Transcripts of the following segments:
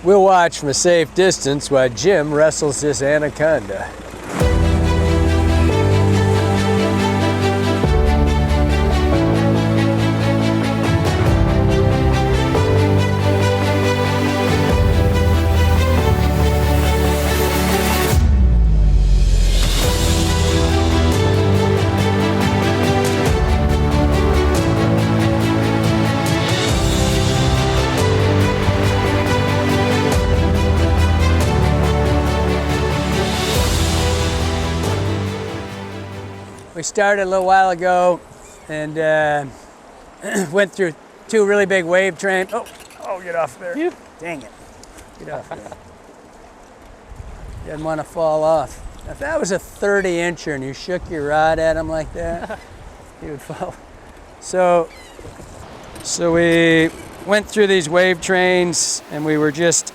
We'll watch from a safe distance while Jim wrestles this anaconda. We started a little while ago and went through 2 really big wave trains. Oh, get off there. Yep. Dang it. Get off there. Didn't want to fall off. If that was a 30-incher and you shook your rod at him like that, he would fall. So we went through these wave trains and we were just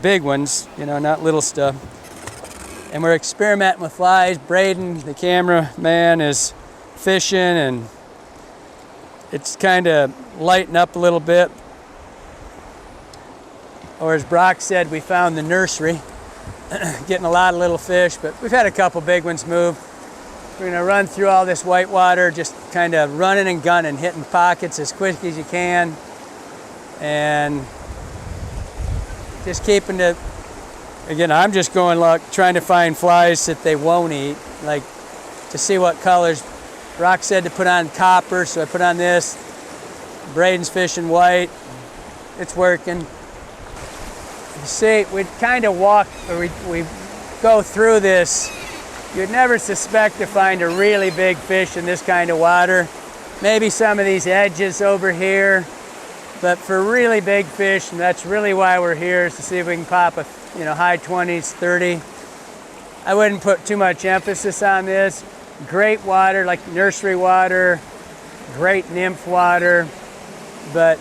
big ones, you know, not little stuff. And we're experimenting with flies. Braden, the cameraman, is fishing and it's kind of lighting up a little bit. Or as Brock said, we found the nursery, getting a lot of little fish, but we've had a couple big ones move. We're gonna run through all this whitewater, just kind of running and gunning, hitting pockets as quick as you can, and just keeping the, again, I'm just going trying to find flies that they won't eat, like to see what colors. Brock said to put on copper, so I put on this. Braden's fishing white. It's working. You see, we kind of walk, or we go through this. You'd never suspect to find a really big fish in this kind of water. Maybe some of these edges over here, but for really big fish, and that's really why we're here, is to see if we can pop a high 20s, 30. I wouldn't put too much emphasis on this. Great water, like nursery water, great nymph water, but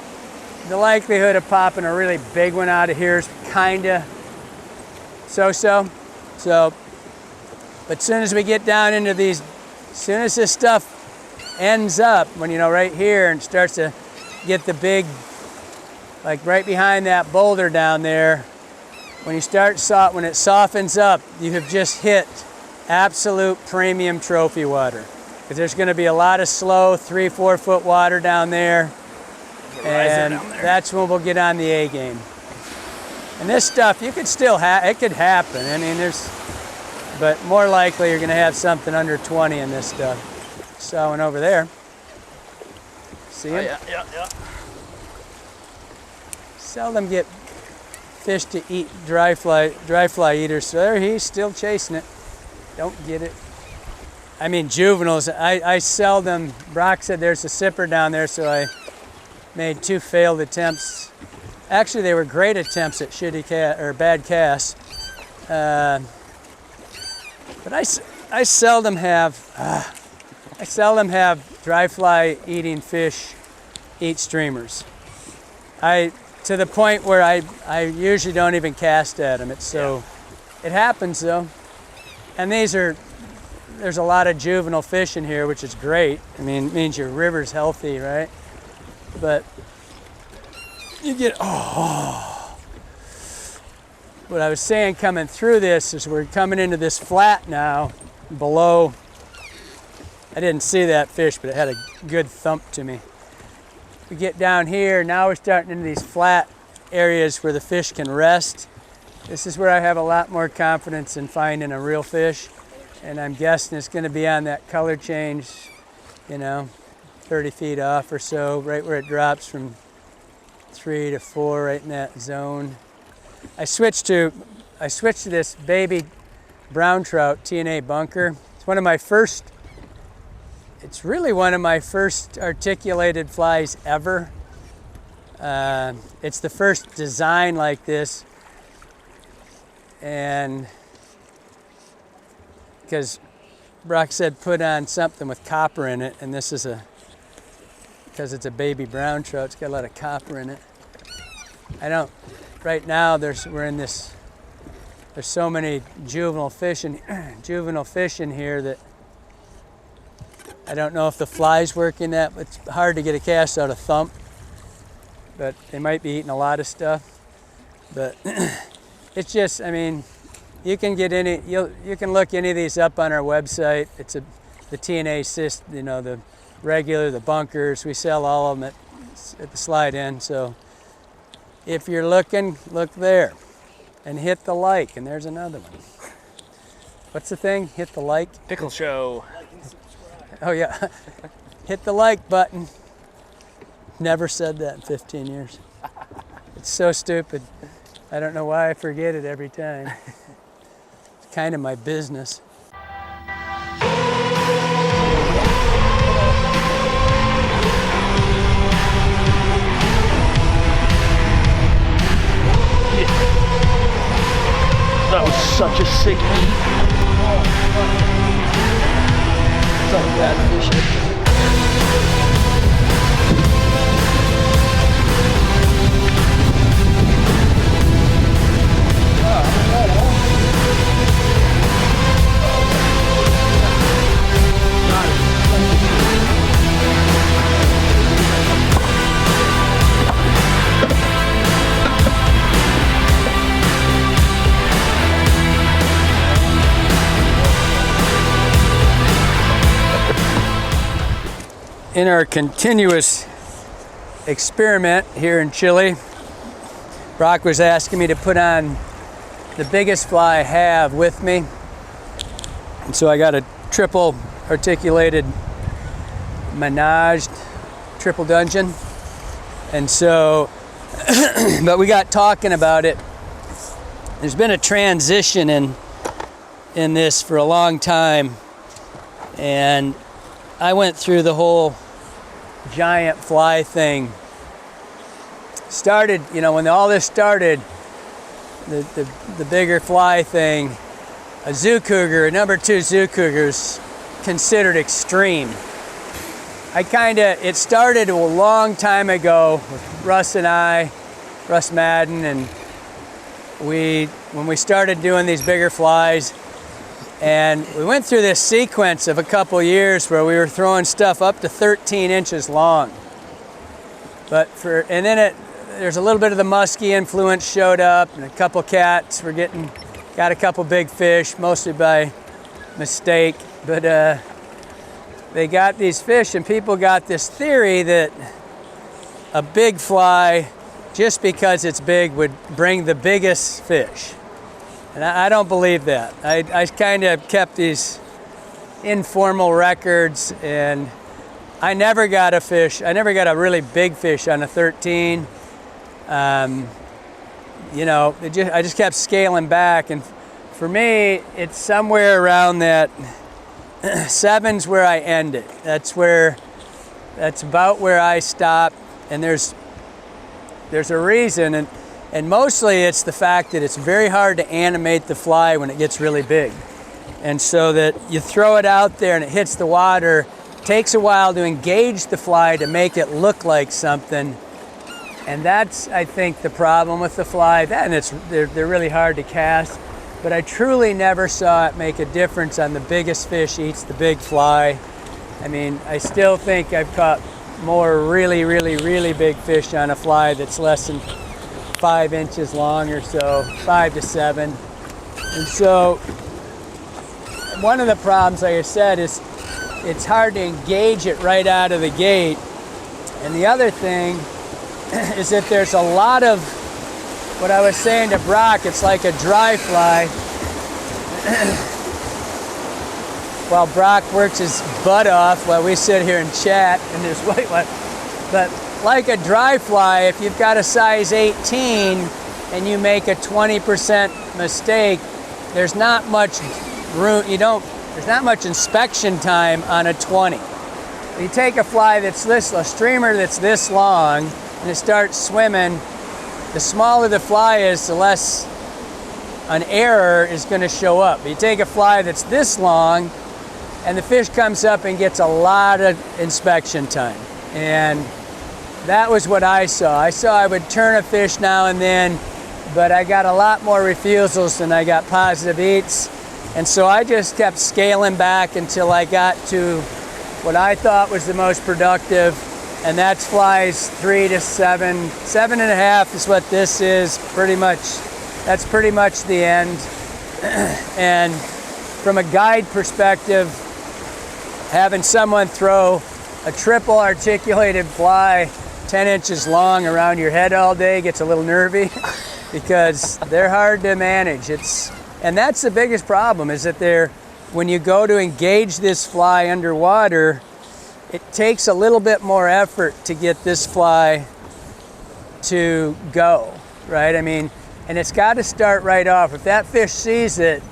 the likelihood of popping a really big one out of here is kinda so-so. But as soon as we get down into these, as soon as this stuff ends up, when right here and starts to get the big, like right behind that boulder down there, when it softens up, you have just hit absolute premium trophy water. Because there's going to be a lot of slow 3-4 foot water down there, and that's when we'll get on the A game. And this stuff, you could still it could happen. I mean, but more likely you're going to have something under 20 in this stuff. Saw one over there. See him? Yeah. Seldom get fish to eat dry fly eaters, so there he's still chasing it. Don't get it. I mean, juveniles, I seldom, Brock said there's a sipper down there, so I made 2 failed attempts. Actually, they were great attempts at bad casts. But I seldom have dry fly eating fish eat streamers. To the point where I usually don't even cast at them. It happens though. And there's a lot of juvenile fish in here, which is great. I mean, it means your river's healthy, right? But you get, what I was saying coming through this is we're coming into this flat now below. I didn't see that fish, but it had a good thump to me. We get down here, now we're starting into these flat areas where the fish can rest. This is where I have a lot more confidence in finding a real fish, and I'm guessing it's going to be on that color change, 30 feet off or so, right where it drops from 3 to 4, right in that zone. I switched to this baby brown trout TNA bunker. It's really one of my first articulated flies ever. It's the first design like this, and because Brock said put on something with copper in it, and this is because it's a baby brown trout, it's got a lot of copper in it. Right now there's so many juvenile fish in here that I don't know if the fly's working that, but it's hard to get a cast out of thump. but they might be eating a lot of stuff. But it's just, I mean, you can get any, you can look any of these up on our website. It's the TNA cyst, you know, the regular, the bunkers. We sell all of them at the slide in. So if you're looking, look there and hit the like. And there's another one. What's the thing? Hit the like? Pickle show. Oh yeah. Hit the like button. Never said that in 15 years. It's so stupid. I don't know why I forget it every time. It's kind of my business. That was such a sick eat. Such bad fish. In our continuous experiment here in Chile, Brock was asking me to put on the biggest fly I have with me. And so I got a triple articulated menaged triple dungeon. And so, but we got talking about it. There's been a transition in this for a long time. And I went through the whole giant fly thing. Started, you know, when all this started, the bigger fly thing, a zoo cougar, a number 2 zoo cougar's considered extreme. It started a long time ago with Russ and I, Russ Madden, and when we started doing these bigger flies, and we went through this sequence of a couple years where we were throwing stuff up to 13 inches long. And then there's a little bit of the musky influence showed up, and a couple cats got a couple big fish, mostly by mistake. But they got these fish, and people got this theory that a big fly, just because it's big, would bring the biggest fish. And I don't believe that. I kind of kept these informal records, and I never got a fish. I never got a really big fish on a 13. You know, I just kept scaling back, and for me, it's somewhere around that 7's where I end it. That's about where I stop, and there's a reason, and mostly it's the fact that it's very hard to animate the fly when it gets really big. And so that you throw it out there and it hits the water, it takes a while to engage the fly to make it look like something. And that's, I think, the problem with the fly. And they're really hard to cast. But I truly never saw it make a difference on the biggest fish eats the big fly. I mean, I still think I've caught more really, really, really big fish on a fly that's less than 5 inches long or so, 5 to 7. And so one of the problems, like I said, is it's hard to engage it right out of the gate. And the other thing is that there's a lot of, what I was saying to Brock, it's like a dry fly. While Brock works his butt off while we sit here and chat and there's white one. But like a dry fly, if you've got a size 18 and you make a 20% mistake, there's not much room, there's not much inspection time on a 20. You take a fly a streamer that's this long, and it starts swimming, the smaller the fly is, the less an error is going to show up. But you take a fly that's this long, and the fish comes up and gets a lot of inspection time. And that was what I saw. I would turn a fish now and then, but I got a lot more refusals than I got positive eats. And so I just kept scaling back until I got to what I thought was the most productive. and that's flies 3 to 7, 7.5 is what this is pretty much. That's pretty much the end. And from a guide perspective, having someone throw a triple articulated fly 10 inches long around your head all day gets a little nervy because they're hard to manage. And that's the biggest problem, is that when you go to engage this fly underwater, it takes a little bit more effort to get this fly to go, right? I mean, and it's got to start right off. If that fish sees it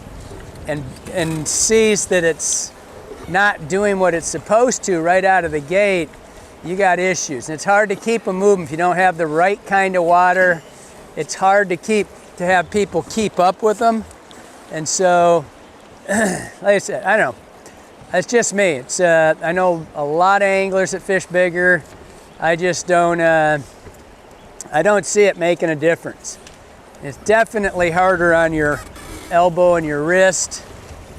and sees that it's not doing what it's supposed to right out of the gate, you got issues. And it's hard to keep them moving if you don't have the right kind of water. It's hard to have people keep up with them. And so, like I said, I don't know. That's just me. It's I know a lot of anglers that fish bigger. I just don't. I don't see it making a difference. It's definitely harder on your elbow and your wrist.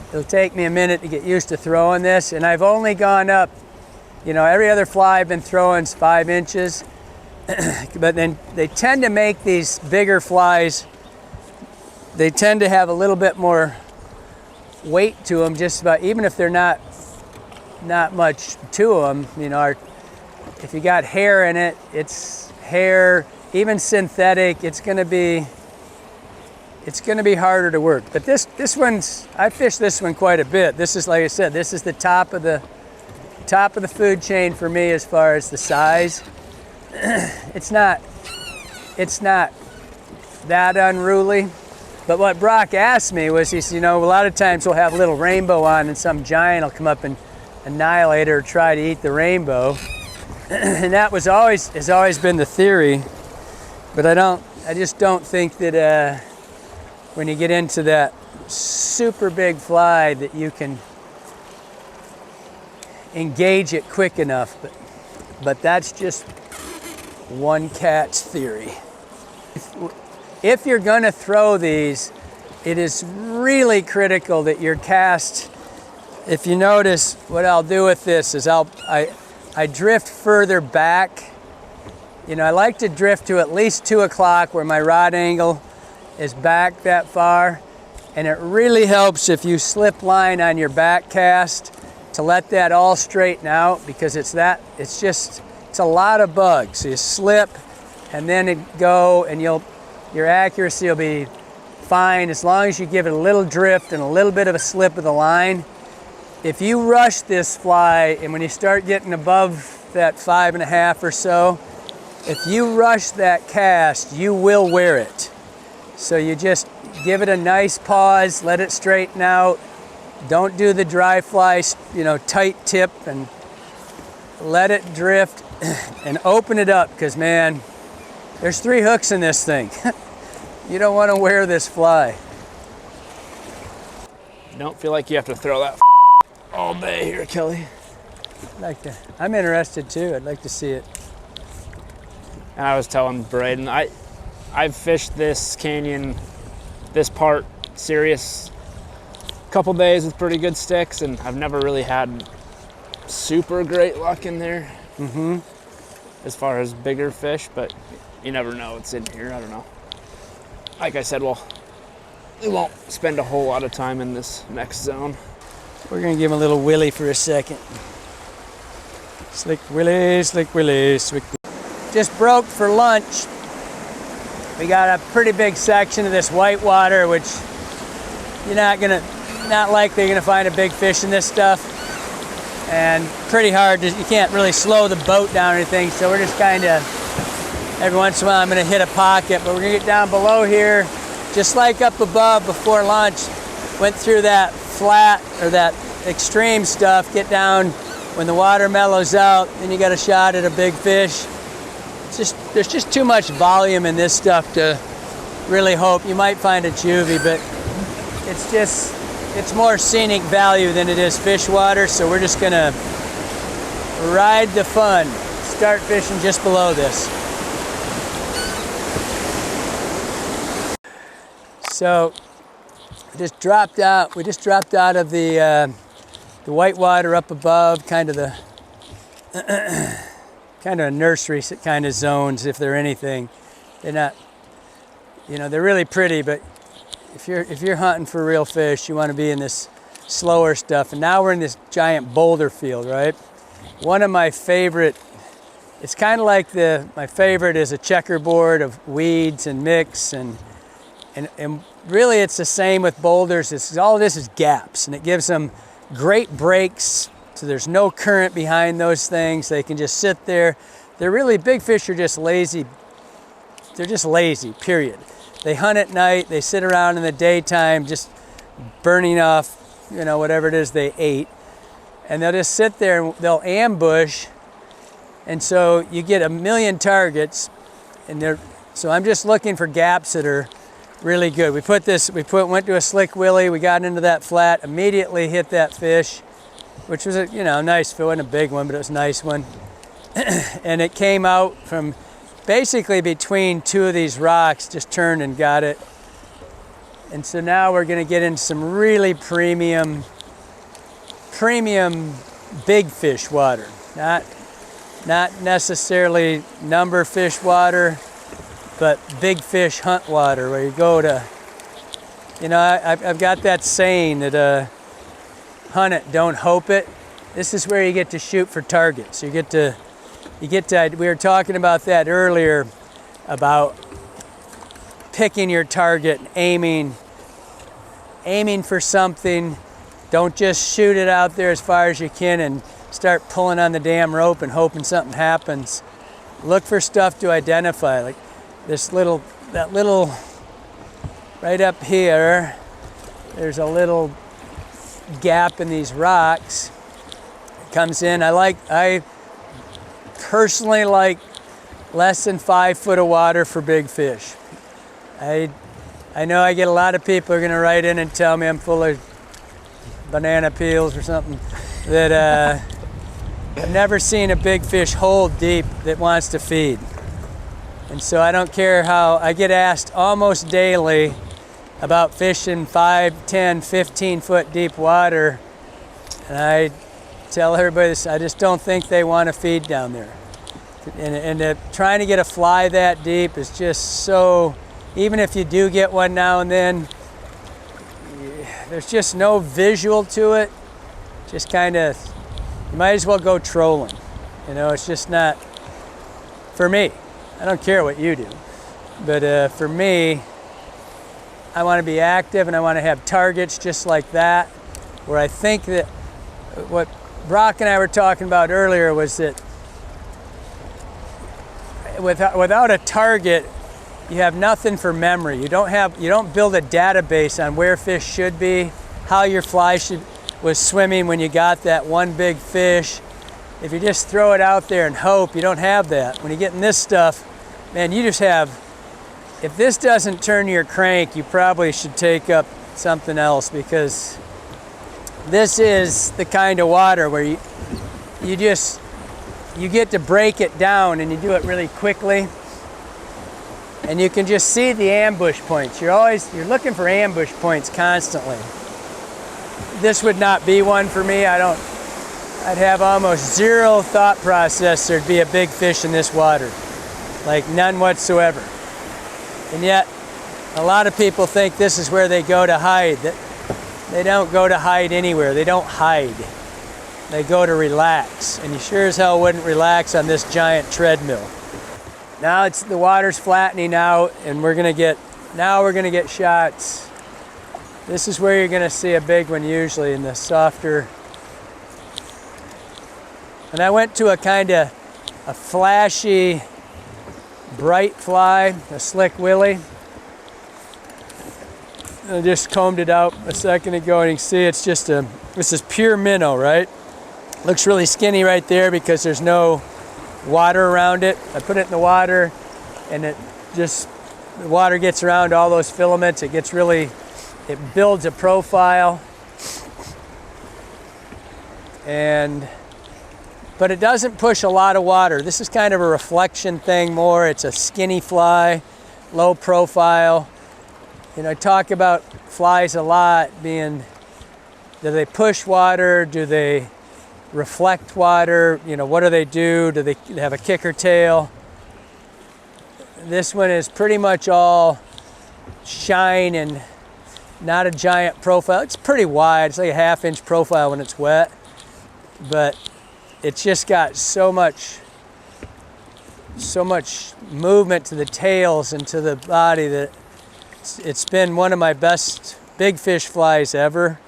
It'll take me a minute to get used to throwing this, and I've only gone up. You know, every other fly I've been throwing is 5 inches, but then they tend to make these bigger flies. They tend to have a little bit more weight to them, just about, even if they're not much to them. You know, if you got hair in it, it's hair, even synthetic. It's going to be harder to work. But this one's, I fished this one quite a bit. This is, like I said, this is the top of the food chain for me as far as the size. It's not that unruly. But what Brock asked me was, he said, you know, a lot of times we'll have a little rainbow on and some giant will come up and annihilate it or try to eat the rainbow. And that has always been the theory. But I just don't think that when you get into that super big fly that you can engage it quick enough. But that's just one cat's theory. If you're going to throw these, it is really critical that your cast, if you notice, what I'll do with this is I drift further back. You know, I like to drift to at least 2 o'clock where my rod angle is back that far. And it really helps if you slip line on your back cast to let that all straighten out, because it's a lot of bugs. So you slip and then it go, and your accuracy will be fine as long as you give it a little drift and a little bit of a slip of the line. If you rush this fly, and when you start getting above that 5.5 or so, if you rush that cast, you will wear it. So you just give it a nice pause, let it straighten out. Don't do the dry fly, you know, tight tip, and let it drift and open it up, because man, there's 3 hooks in this thing. You don't want to wear this fly. Don't feel like you have to throw that all day here, Kelly. I'm interested too. I'd like to see it. And I was telling Braden, I've fished this canyon, this part serious, a couple days with pretty good sticks, and I've never really had super great luck in there. Mm-hmm. As far as bigger fish, but you never know what's in here. I don't know. Like I said, we won't spend a whole lot of time in this next zone. We're gonna give him a little willy for a second. Slick Willy, Slick Willy, Slick Willy. Just broke for lunch. We got a pretty big section of this whitewater, which you're not likely gonna find a big fish in this stuff. And pretty hard, you can't really slow the boat down or anything, so we're just kind of, every once in a while I'm gonna hit a pocket, but we're gonna get down below here, just like up above before lunch. Went through that flat, or that extreme stuff, get down when the water mellows out, then you got a shot at a big fish. There's just too much volume in this stuff to really hope. You might find a juvie, but it's more scenic value than it is fish water, so we're just gonna ride the fun. Start fishing just below this. So we just dropped out of the white water up above, kind of kind of nursery kind of zones, if they're anything. They're not, you know, they're really pretty, but if you're hunting for real fish, you want to be in this slower stuff. And now we're in this giant boulder field, right? One of my favorite, it's kind of like my favorite is a checkerboard of weeds and mix, and really it's the same with boulders. All this is gaps, and it gives them great breaks, so there's no current behind those things. They can just sit there. They're really, big fish are just lazy. They're just lazy, period. They hunt at night, they sit around in the daytime just burning off, you know, whatever it is they ate. And they'll just sit there and they'll ambush. And so you get a million targets, and so I'm just looking for gaps that are really good. Went to a slick willy, we got into that flat, immediately hit that fish, which was a, you know, nice fish. It wasn't a big one, but it was a nice one. And it came out from basically between two of these rocks, just turned and got it. And so now we're gonna get into some really premium big fish water. Not necessarily number fish water, but big fish hunt water, where you go to, you know, I've got that saying that hunt it, don't hope it. This is where you get to shoot for targets. You get to, we were talking about that earlier, about picking your target, aiming for something. Don't just shoot it out there as far as you can and start pulling on the damn rope and hoping something happens. Look for stuff to identify, like that little, right up here, there's a little gap in these rocks. It comes in, I personally like less than 5 foot of water for big fish. I know I get a lot of people are gonna write in and tell me I'm full of banana peels or something, that I've never seen a big fish hold deep that wants to feed. And so I don't care how, I get asked almost daily about fishing 5, 10, 15 foot deep water. And I tell everybody this, I just don't think they want to feed down there. And trying to get a fly that deep is just so, even if you do get one now and then, there's just no visual to it. Just kind of, you might as well go trolling. You know, it's just not, for me. I don't care what you do, but for me, I want to be active and I want to have targets just like that, where I think that what Brock and I were talking about earlier was that without a target, you have nothing for memory. You don't build a database on where fish should be, how your fly was swimming when you got that one big fish. If you just throw it out there and hope, you don't have that. When you get in this stuff, man, you just have, if this doesn't turn your crank, you probably should take up something else, because this is the kind of water where you get to break it down, and you do it really quickly. And you can just see the ambush points. You're looking for ambush points constantly. This would not be one for me. I'd have almost zero thought process there'd be a big fish in this water. Like none whatsoever. And yet, a lot of people think this is where they go to hide. They don't go to hide anywhere. They don't hide. They go to relax. And you sure as hell wouldn't relax on this giant treadmill. Now the water's flattening out, and we're gonna get shots. This is where you're gonna see a big one usually, in the softer. And I went to a kind of a flashy, bright fly, a slick willy. I just combed it out a second ago, and you can see this is pure minnow, right? Looks really skinny right there because there's no water around it. I put it in the water, and the water gets around all those filaments. It builds a profile. But it doesn't push a lot of water. This is kind of a reflection thing more. It's a skinny fly, low profile. You know, I talk about flies a lot being, do they push water? Do they reflect water. You know, what do? Do they have a kicker tail? This one is pretty much all shine and not a giant profile. It's pretty wide. It's like a 1/2 inch profile when it's wet, but it's just got so much movement to the tails and to the body that it's been one of my best big fish flies ever.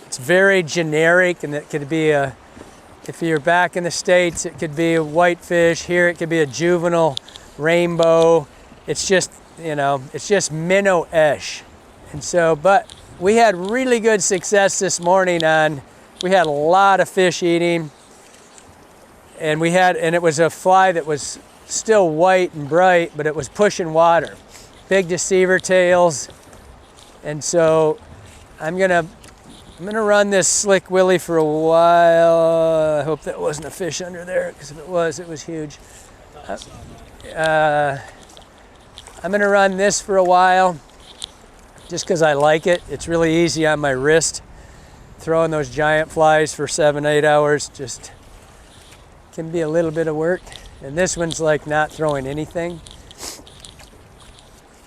It's very generic, and it could be if you're back in the States, it could be a whitefish. Here it could be a juvenile rainbow. It's just, you know, it's just minnow-ish. And so, but we had really good success this morning we had a lot of fish eating, and it was a fly that was still white and bright, but it was pushing water. Big deceiver tails. And so I'm gonna run this Slick Willie for a while. I hope that wasn't a fish under there, because if it was huge. I'm gonna run this for a while, just because I like it. It's really easy on my wrist. Throwing those giant flies for 7-8 hours just can be a little bit of work. And this one's like not throwing anything.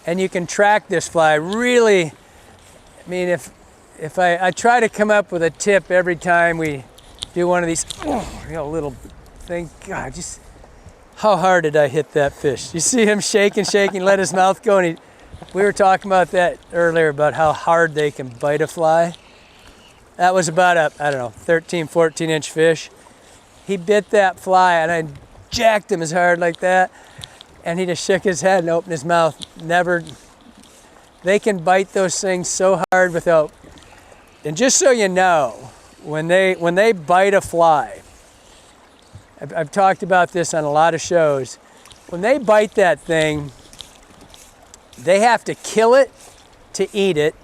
And you can track this fly really. I mean, if I try to come up with a tip every time we do one of these, little thing. God, just how hard did I hit that fish? You see him shaking, let his mouth go, and we were talking about that earlier, about how hard they can bite a fly. That was about a, 13, 14 inch fish. He bit that fly, and I jacked him as hard like that, and he just shook his head and opened his mouth. They can bite those things so hard without, and just so you know, when they bite a fly, I've talked about this on a lot of shows, when they bite that thing, they have to kill it to eat it.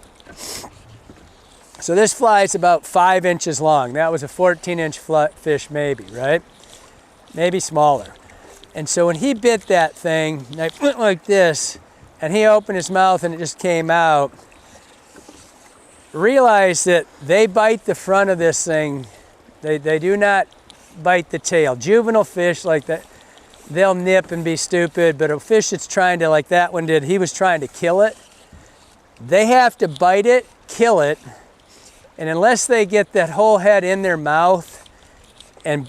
So this fly is about 5 inches long. That was a 14-inch fish maybe, right? Maybe smaller. And so when he bit that thing, I went like this, and he opened his mouth and it just came out. Realize that they bite the front of this thing. They do not bite the tail. Juvenile fish like that, they'll nip and be stupid, but a fish that's trying to, like that one did, he was trying to kill it. They have to bite it, kill it, and unless they get that whole head in their mouth and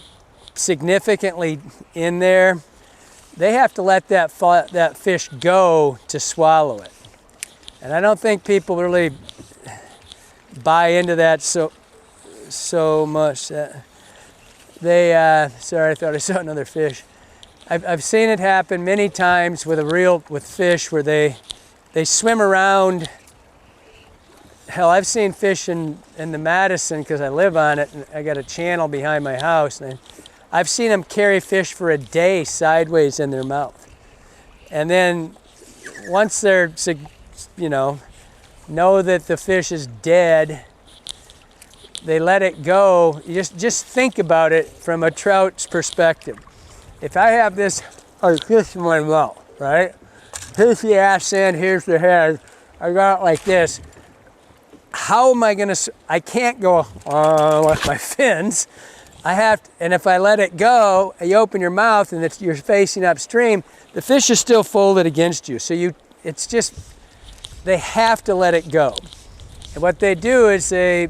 significantly in there, they have to let that fish go to swallow it. And I don't think people really buy into that so much. Sorry, I thought I saw another fish. I've seen it happen many times with fish where they swim around. Hell, I've seen fish in the Madison, because I live on it, and I got a channel behind my house, and I've seen them carry fish for a day sideways in their mouth. And then once they're, know that the fish is dead, they let it go. You just think about it from a trout's perspective. If I have this in my mouth, right? Here's the ass end, here's the head. I got it like this. How am I gonna? I can't go with my fins. I have to, and if I let it go, you open your mouth and you're facing upstream, the fish is still folded against you. So they have to let it go. And what they do is they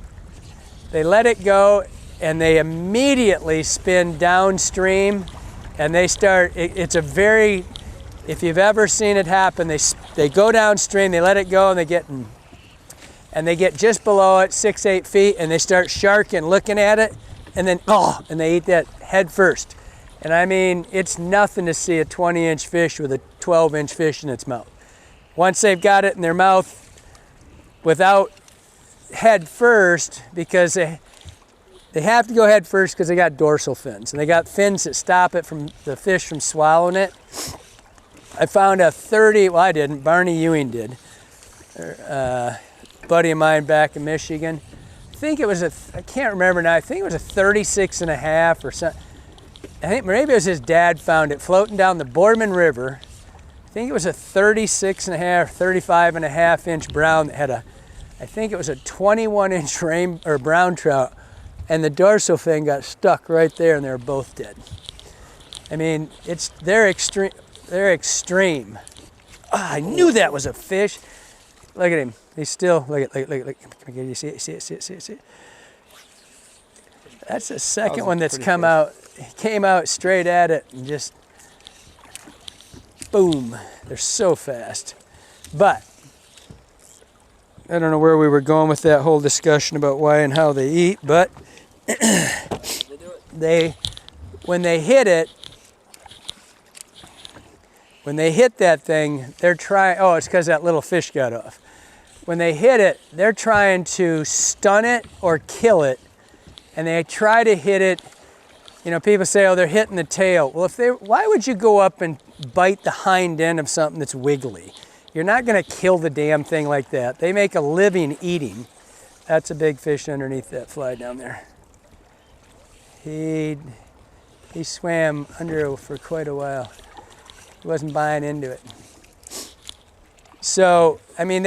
let it go, and they immediately spin downstream, and they start, if you've ever seen it happen, they go downstream, they let it go, and they get just below it, 6-8 feet, and they start sharking, looking at it, and then, and they eat that head first. And I mean, it's nothing to see a 20-inch fish with a 12-inch fish in its mouth. Once they've got it in their mouth without head first, because they have to go head first because they got dorsal fins, and they got fins that stop the fish from swallowing it. I found I didn't, Barney Ewing did. Buddy of mine back in Michigan. I think it was I can't remember now, I think it was a 36.5 or something. I think maybe it was his dad found it floating down the Boardman River. I think it was a 36.5, 35.5 inch brown that had I think it was a 21-inch brown trout and the dorsal fin got stuck right there, and they're both dead. I mean, they're extreme. They're extreme. I knew that was a fish. Look at him. He's still, look. You see it. That's the second one that's come out. He came out straight at it and just, boom. They're so fast. But, I don't know where we were going with that whole discussion about why and how they eat, but when they hit that thing, they're trying, oh, it's because that little fish got off. When they hit it, they're trying to stun it or kill it, and they try to hit it. You know, people say, oh, they're hitting the tail. Well, why would you go up and bite the hind end of something that's wiggly? You're not gonna kill the damn thing like that. They make a living eating. That's a big fish underneath that fly down there. He swam under for quite a while. He wasn't buying into it. So, I mean,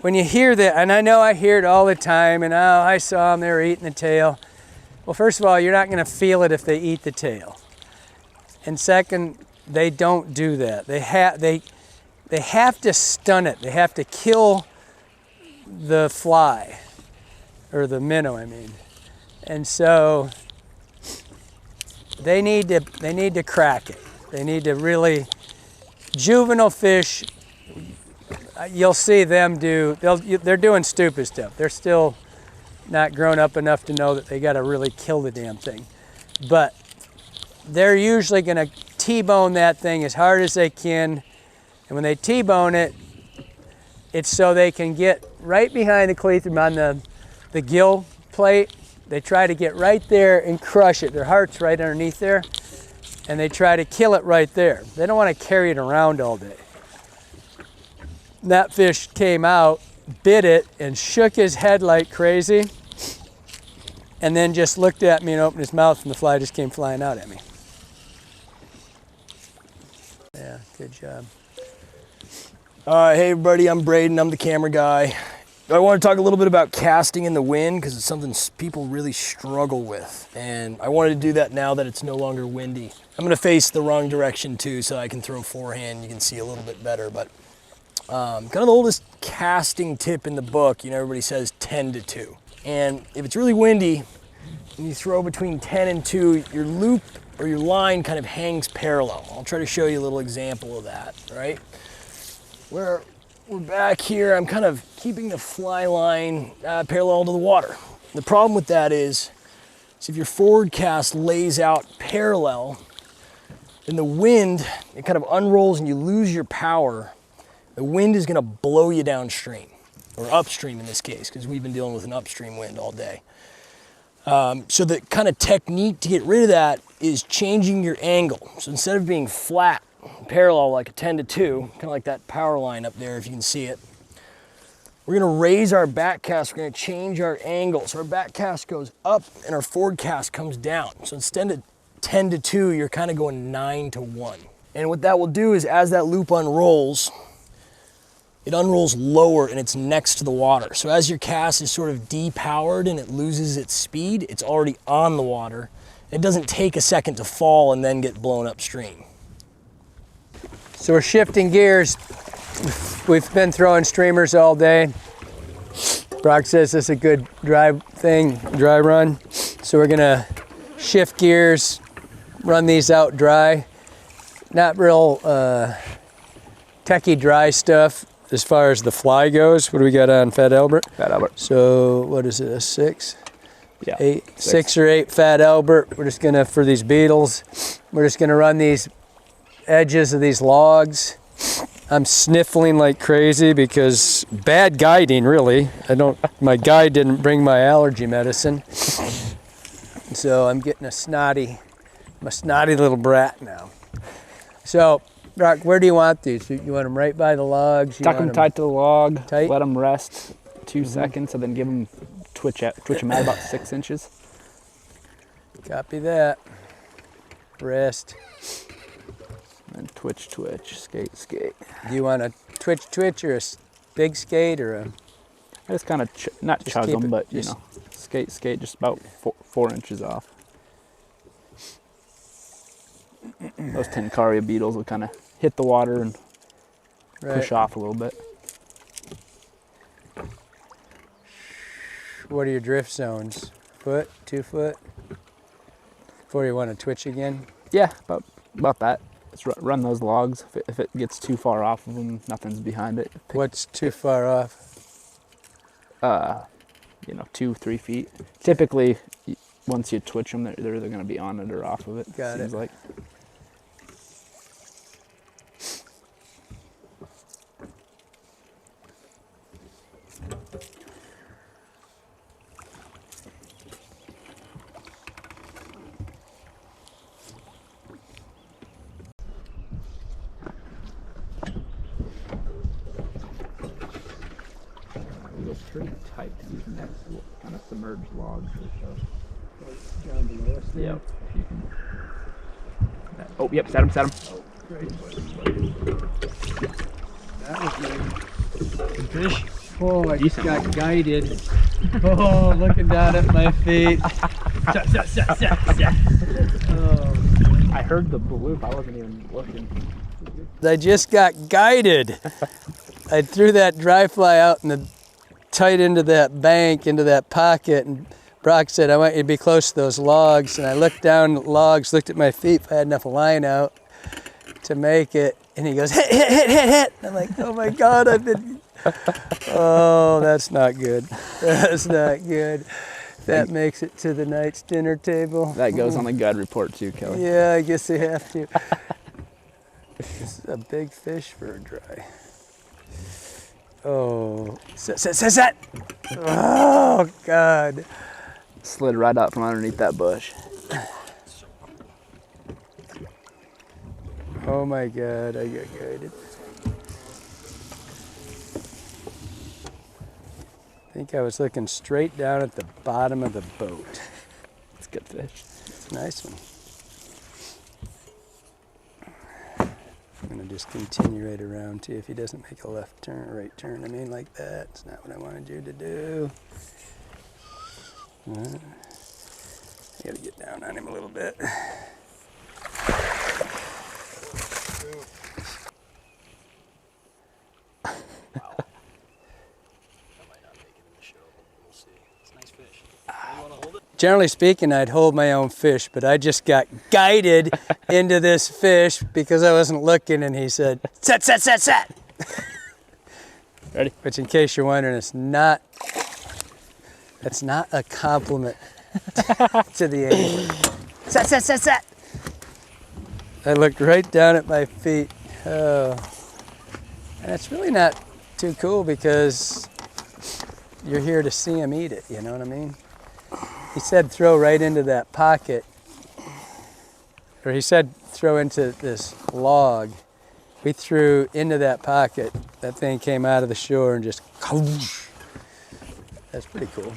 when you hear that, and I know I hear it all the time, and oh, I saw them, they were eating the tail. Well, first of all, you're not gonna feel it if they eat the tail. And second, they don't do that. They have to stun it. They have to kill the fly, or the minnow, I mean. And so they need to crack it. They need to really, juvenile fish, you'll see them they're doing stupid stuff. They're still not grown up enough to know that they gotta really kill the damn thing. But they're usually gonna T-bone that thing as hard as they can. And when they T-bone it, it's so they can get right behind the clethrym on the gill plate. They try to get right there and crush it. Their heart's right underneath there. And they try to kill it right there. They don't want to carry it around all day. That fish came out, bit it, and shook his head like crazy. And then just looked at me and opened his mouth, and the fly just came flying out at me. Yeah, good job. Hey everybody, I'm Braden, I'm the camera guy. I want to talk a little bit about casting in the wind because it's something people really struggle with. And I wanted to do that now that it's no longer windy. I'm going to face the wrong direction too so I can throw forehand, you can see a little bit better. But kind of the oldest casting tip in the book, you know, everybody says 10 to 2. And if it's really windy and you throw between 10 and 2, your loop or your line kind of hangs parallel. I'll try to show you a little example of that, right? Where we're back here, I'm kind of keeping the fly line parallel to the water. The problem with that is if your forward cast lays out parallel, then the wind, it kind of unrolls and you lose your power. The wind is gonna blow you downstream, or upstream in this case, because we've been dealing with an upstream wind all day. So the kind of technique to get rid of that is changing your angle. So instead of being flat, parallel like a 10 to 2, kind of like that power line up there if you can see it, we're going to raise our back cast, we're going to change our angle. So our back cast goes up and our forward cast comes down. So instead of 10 to 2, you're kind of going 9 to 1. And what that will do is as that loop unrolls, it unrolls lower and it's next to the water. So as your cast is sort of depowered and it loses its speed, it's already on the water. It doesn't take a second to fall and then get blown upstream. So we're shifting gears. We've been throwing streamers all day. Brock says this is a good dry run. So we're gonna shift gears, run these out dry. Not real techie dry stuff as far as the fly goes. What do we got on Fat Albert? Fat Albert. So what is it, a 6? Yeah. 8, 6 or 8 Fat Albert. We're just gonna, for these beetles, we're just gonna run these edges of these logs. I'm sniffling like crazy because bad guiding, really. My guide didn't bring my allergy medicine. So I'm getting I'm a snotty little brat now. So, Brock, where do you want these? You want them right by the logs? Tuck them tight to the log, tight? Let them rest 2 seconds, and then give them twitch them out about 6 inches. Copy that. Rest. And twitch, skate. Do you want a twitch or a big skate or a? I just kind of not chug them, but you know, skate just about 4 inches off. Those Tencaria beetles will kind of hit the water and push off a little bit. What are your drift zones? Foot, 2 foot? Before you want to twitch again? Yeah, about that. Just run those logs. If it gets too far off of them, nothing's behind it. What's too far off? 2-3 feet. Typically, once you twitch them, they're either going to be on it or off of it. Seems like. Pretty tight to these next kind of submerged logs or so. Down below us there? Yep. Oh, yep, set him. Oh, great. That was good. Fish? Oh, I just got guided. Oh, looking down at my feet. Oh. I heard the bloop, I wasn't even looking. I just got guided. I threw that dry fly out in the tight into that bank, into that pocket, and Brock said, I want you to be close to those logs. And I looked down at the logs, looked at my feet if I had enough line out to make it. And he goes, hit. And I'm like, oh my God, oh, that's not good. That's not good. That makes it to the night's dinner table. That goes on the guide report too, Kelly. Yeah, I guess they have to. This is a big fish for a dry. Oh, set. Oh, God. Slid right out from underneath that bush. Oh my God, I got guided. I think I was looking straight down at the bottom of the boat. It's a good fish. It's a nice one. I'm gonna just continue right around too. If he doesn't make a left turn, or right turn, like that. It's not what I wanted you to do. I gotta get down on him a little bit. Generally speaking, I'd hold my own fish, but I just got guided into this fish because I wasn't looking, and he said, set. Ready? Which, in case you're wondering, that's not a compliment to the angler. Set. I looked right down at my feet. Oh. And it's really not too cool because you're here to see him eat it, you know what I mean? He said throw right into that pocket, or he said throw into this log. We threw into that pocket. That thing came out of the shore and just, that's pretty cool.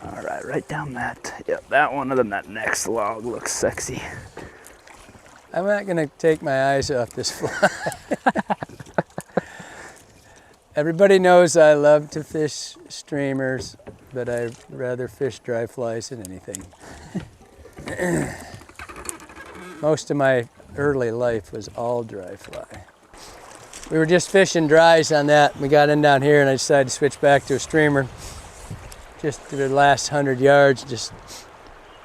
All right, right down that. Yep, that one, and then that next log looks sexy. I'm not gonna take my eyes off this fly. Everybody knows I love to fish streamers, but I'd rather fish dry flies than anything. Most of my early life was all dry fly. We were just fishing dries on that. We got in down here and I decided to switch back to a streamer. Just the last 100 yards, just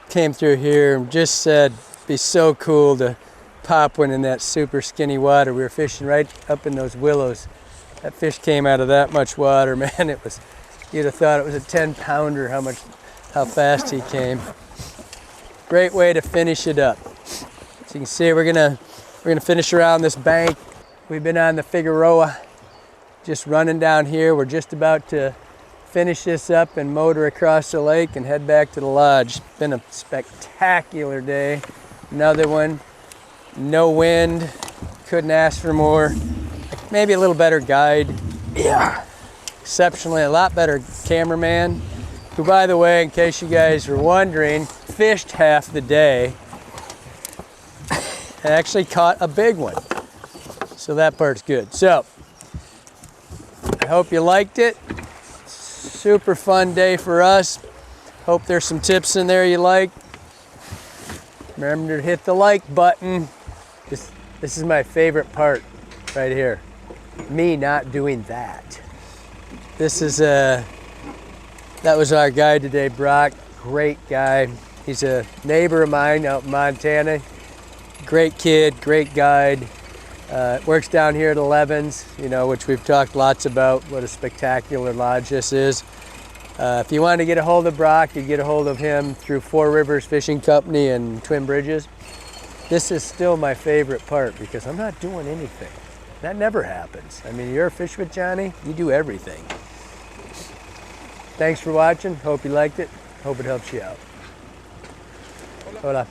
came through here and just said, be so cool to pop one in that super skinny water. We were fishing right up in those willows. That fish came out of that much water, man. It was, you'd have thought it was a 10-pounder, how fast he came. Great way to finish it up. So you can see we're gonna finish around this bank. We've been on the Figueroa, just running down here. We're just about to finish this up and motor across the lake and head back to the lodge. It's been a spectacular day. Another one, no wind, couldn't ask for more. Maybe a little better guide. Yeah. Exceptionally, a lot better cameraman, who, by the way, in case you guys were wondering, fished half the day and actually caught a big one. So that part's good. So, I hope you liked it. Super fun day for us. Hope there's some tips in there you like. Remember to hit the like button. This is my favorite part right here. Me not doing that. This is that was our guide today, Brock. Great guy. He's a neighbor of mine out in Montana. Great kid, great guide. Works down here at 11's, you know, which we've talked lots about, what a spectacular lodge this is. If you want to get a hold of Brock, you get a hold of him through Four Rivers Fishing Company and Twin Bridges. This is still my favorite part because I'm not doing anything. That never happens. I mean, you're a Fish with Johnny, you do everything. Thanks for watching. Hope you liked it. Hope it helps you out. Hola.